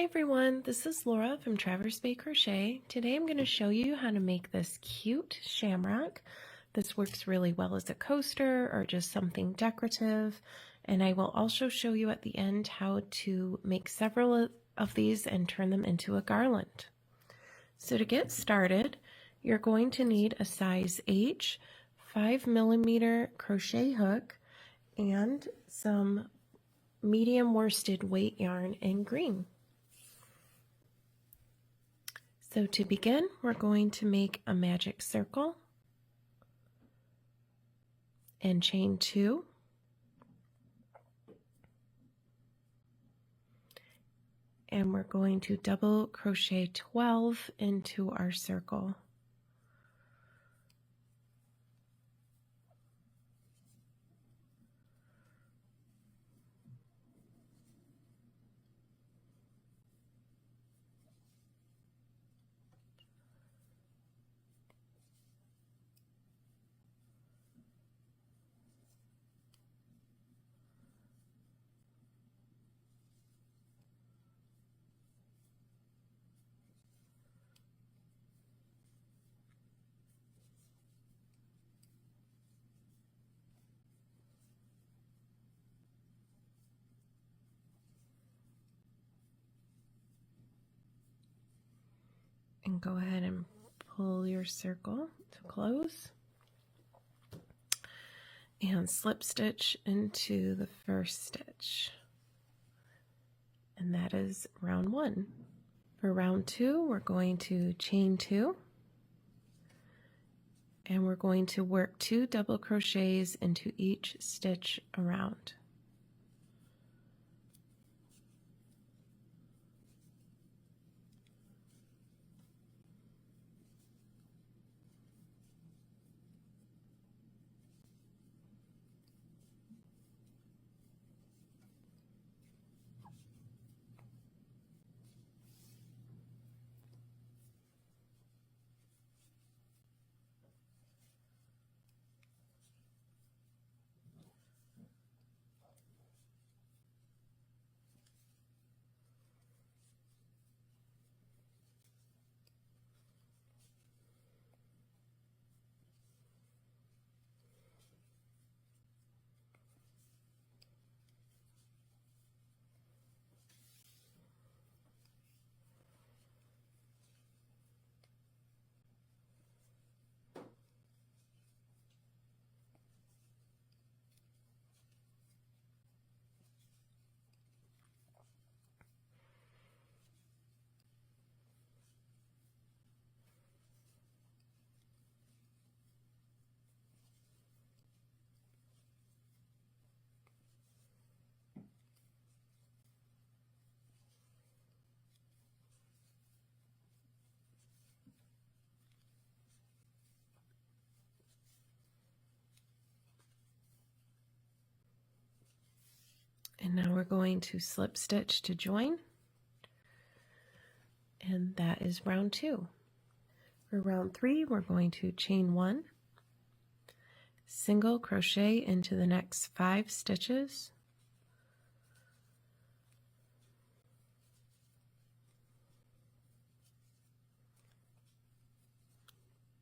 everyone, this is Laura from Traverse Bay Crochet. Today I'm going to show you how to make this cute shamrock. This works really well as a coaster or just something decorative, and I will also show you at the end how to make several of these and turn them into a garland. So to get started, you're going to need a size H 5mm crochet hook and some medium worsted weight yarn in green. So to begin, we're going to make a magic circle and chain 2. And we're going to double crochet 12 into our circle. And go ahead and pull your circle to close and slip stitch into the first stitch, and that is round 1. For round 2, we're going to chain 2 and we're going to work 2 double crochets into each stitch around. And now we're going to slip stitch to join, and that is round 2. For round 3, we're going to chain 1, single crochet into the next 5 stitches,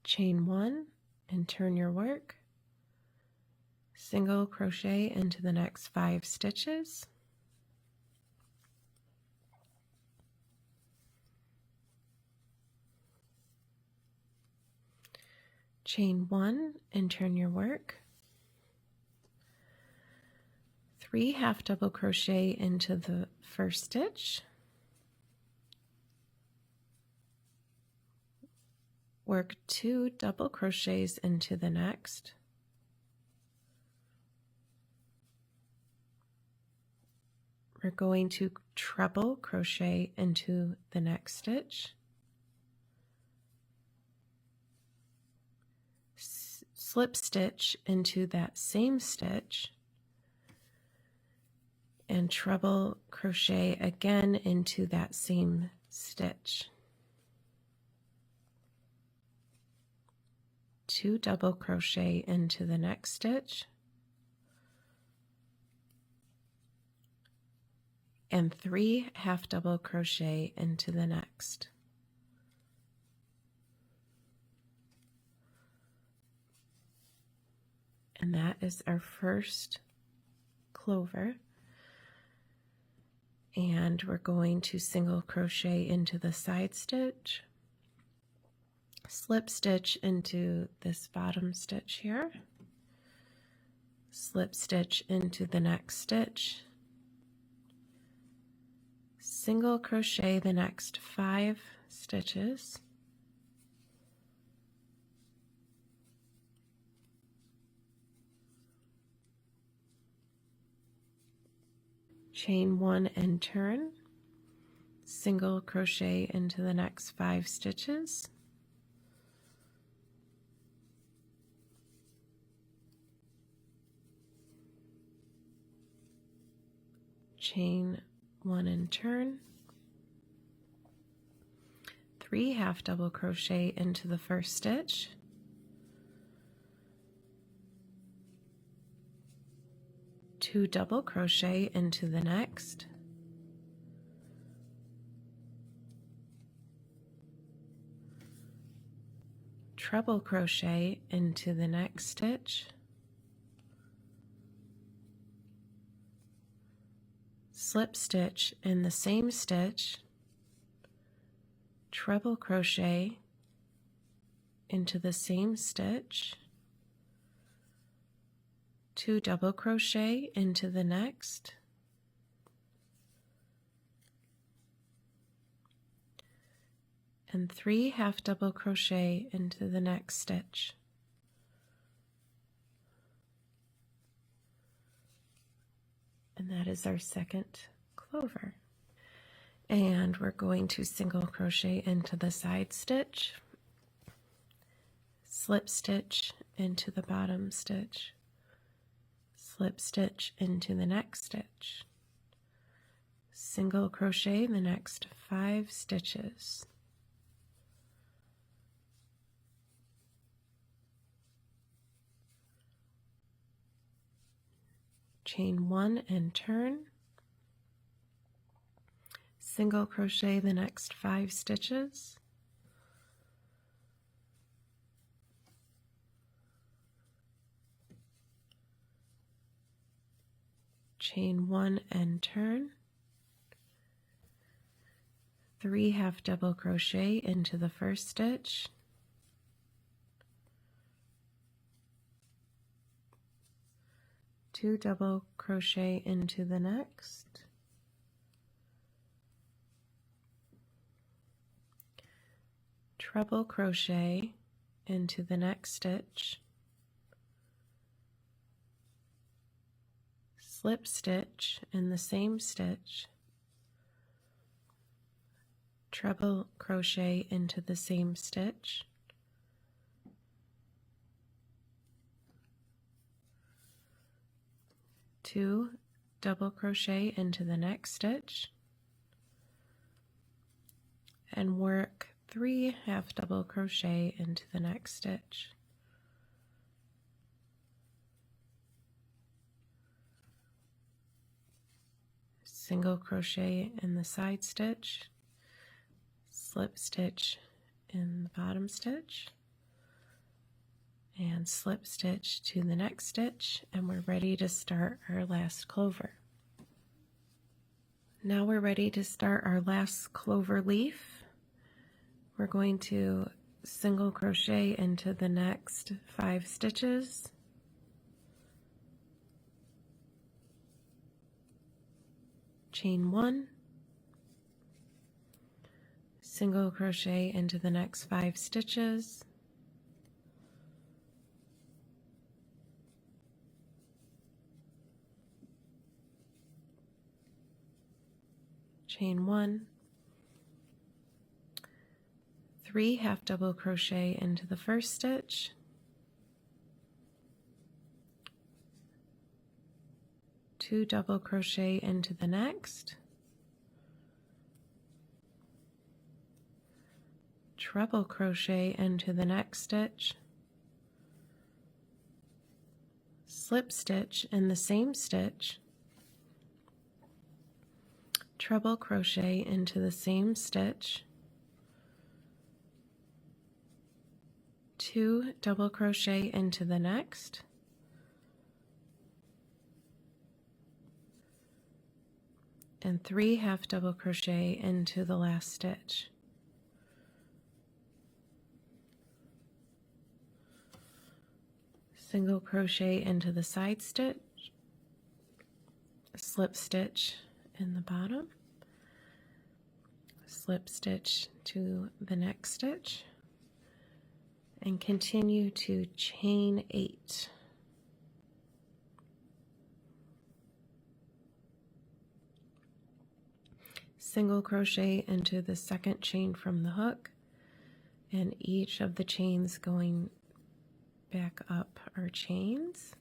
chain 1 and turn your work, single crochet into the next 5 stitches, chain 1 and turn your work, 3 half double crochet into the first stitch, work 2 double crochets into the next, we're going to treble crochet into the next stitch, slip stitch into that same stitch, and treble crochet again into that same stitch. 2 double crochet into the next stitch, and 3 half double crochet into the next. And that is our first clover. And we're going to single crochet into the side stitch, slip stitch into this bottom stitch here, slip stitch into the next stitch, single crochet the next 5 stitches, chain 1 and turn, single crochet into the next 5 stitches, chain 1 and turn, 3 half double crochet into the first stitch, two double crochet into the next, treble crochet into the next stitch, slip stitch in the same stitch, treble crochet into the same stitch, 2 double crochet into the next, and 3 half double crochet into the next stitch. And that is our second clover. And we're going to single crochet into the side stitch, slip stitch into the bottom stitch, slip stitch into the next stitch, single crochet the next 5 stitches, chain 1 and turn, single crochet the next 5 stitches, chain 1 and turn, 3 half double crochet into the first stitch, two double crochet into the next, treble crochet into the next stitch, slip stitch in the same stitch, treble crochet into the same stitch, two double crochet into the next stitch, and work 3 half double crochet into the next stitch. Single crochet in the side stitch, slip stitch in the bottom stitch, and slip stitch to the next stitch, and we're ready to start our last clover. Now we're ready to start our last clover leaf. We're going to single crochet into the next 5 stitches, chain 1, single crochet into the next 5 stitches, chain 1, 3 half double crochet into the first stitch, two double crochet into the next, treble crochet into the next stitch, slip stitch in the same stitch, treble crochet into the same stitch, 2 double crochet into the next, and 3 half double crochet into the last stitch. Single crochet into the side stitch, slip stitch in the bottom, slip stitch to the next stitch, and continue to chain 8. Single crochet into the second chain from the hook, and each of the chains going back up our chains.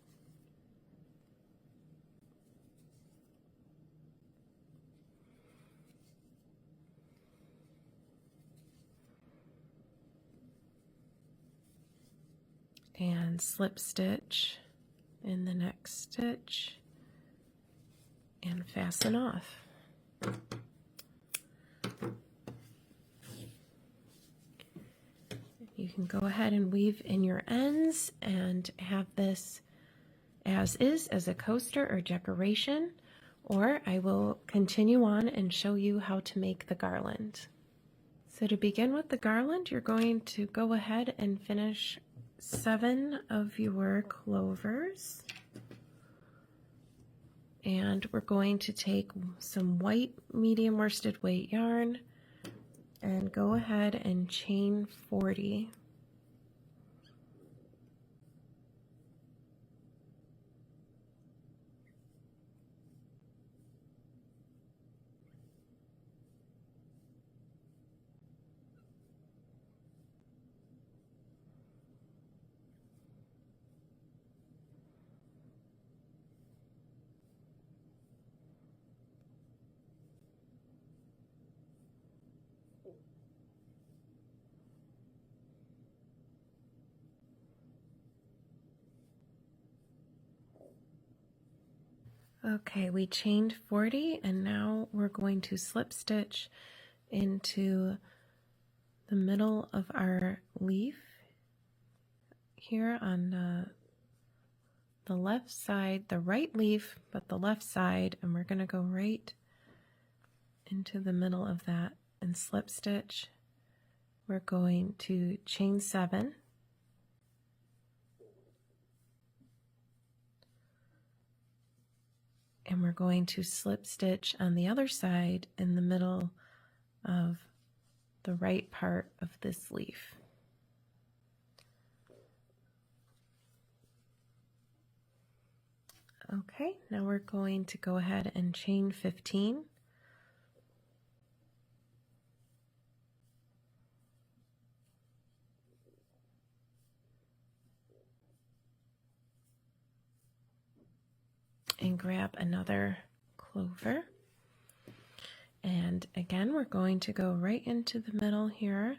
And slip stitch in the next stitch and fasten off. You can go ahead and weave in your ends and have this as is as a coaster or decoration, or I will continue on and show you how to make the garland. So to begin with the garland, you're going to go ahead and finish 7 of your clovers, and we're going to take some white medium worsted weight yarn and go ahead and chain 40. Okay, we chained 40 and now we're going to slip stitch into the middle of our leaf here on the left side, the right leaf, but the left side, and we're going to go right into the middle of that and slip stitch. We're going to chain 7. And we're going to slip stitch on the other side in the middle of the right part of this leaf. Okay, now we're going to go ahead and chain 15. And grab another clover. And again, we're going to go right into the middle here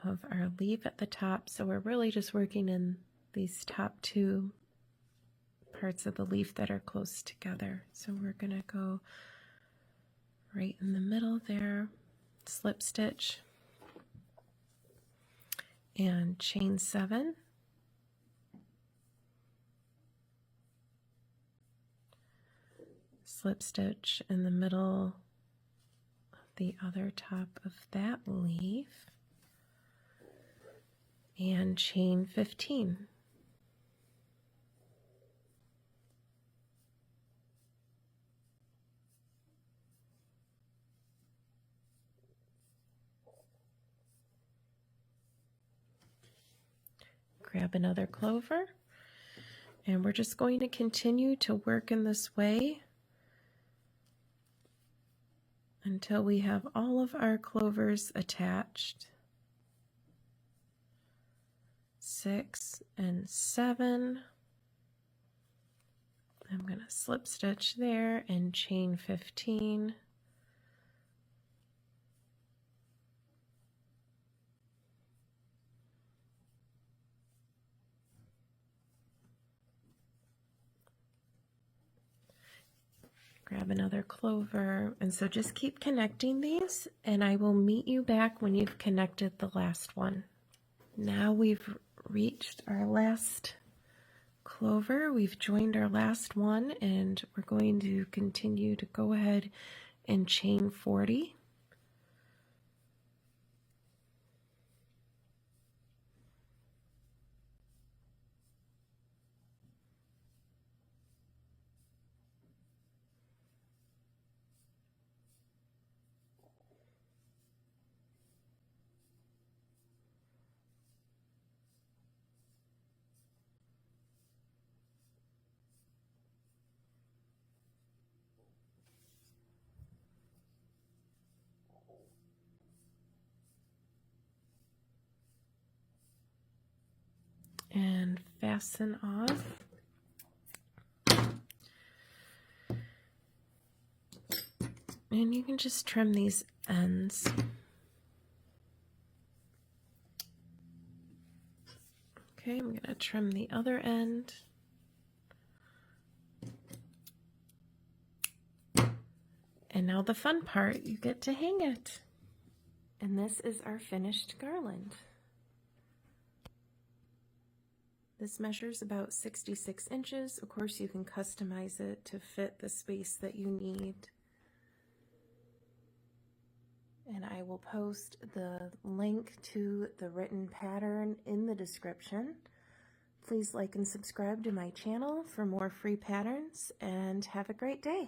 of our leaf at the top. So we're really just working in these top 2 parts of the leaf that are close together. So we're going to go right in the middle there, slip stitch, and chain 7. Slip stitch in the middle of the other top of that leaf and chain 15. Grab another clover, and we're just going to continue to work in this way until we have all of our clovers attached. 6 and 7. I'm going to slip stitch there and chain 15. grab another clover. And so just keep connecting these, and I will meet you back when you've connected the last one. Now we've reached our last clover. We've joined our last one, and we're going to continue to go ahead and chain 40. And fasten off. And you can just trim these ends. Okay, I'm going to trim the other end. And now the fun part, you get to hang it. And this is our finished garland. This measures about 66 inches. Of course, you can customize it to fit the space that you need. And I will post the link to the written pattern in the description. Please like and subscribe to my channel for more free patterns, and have a great day.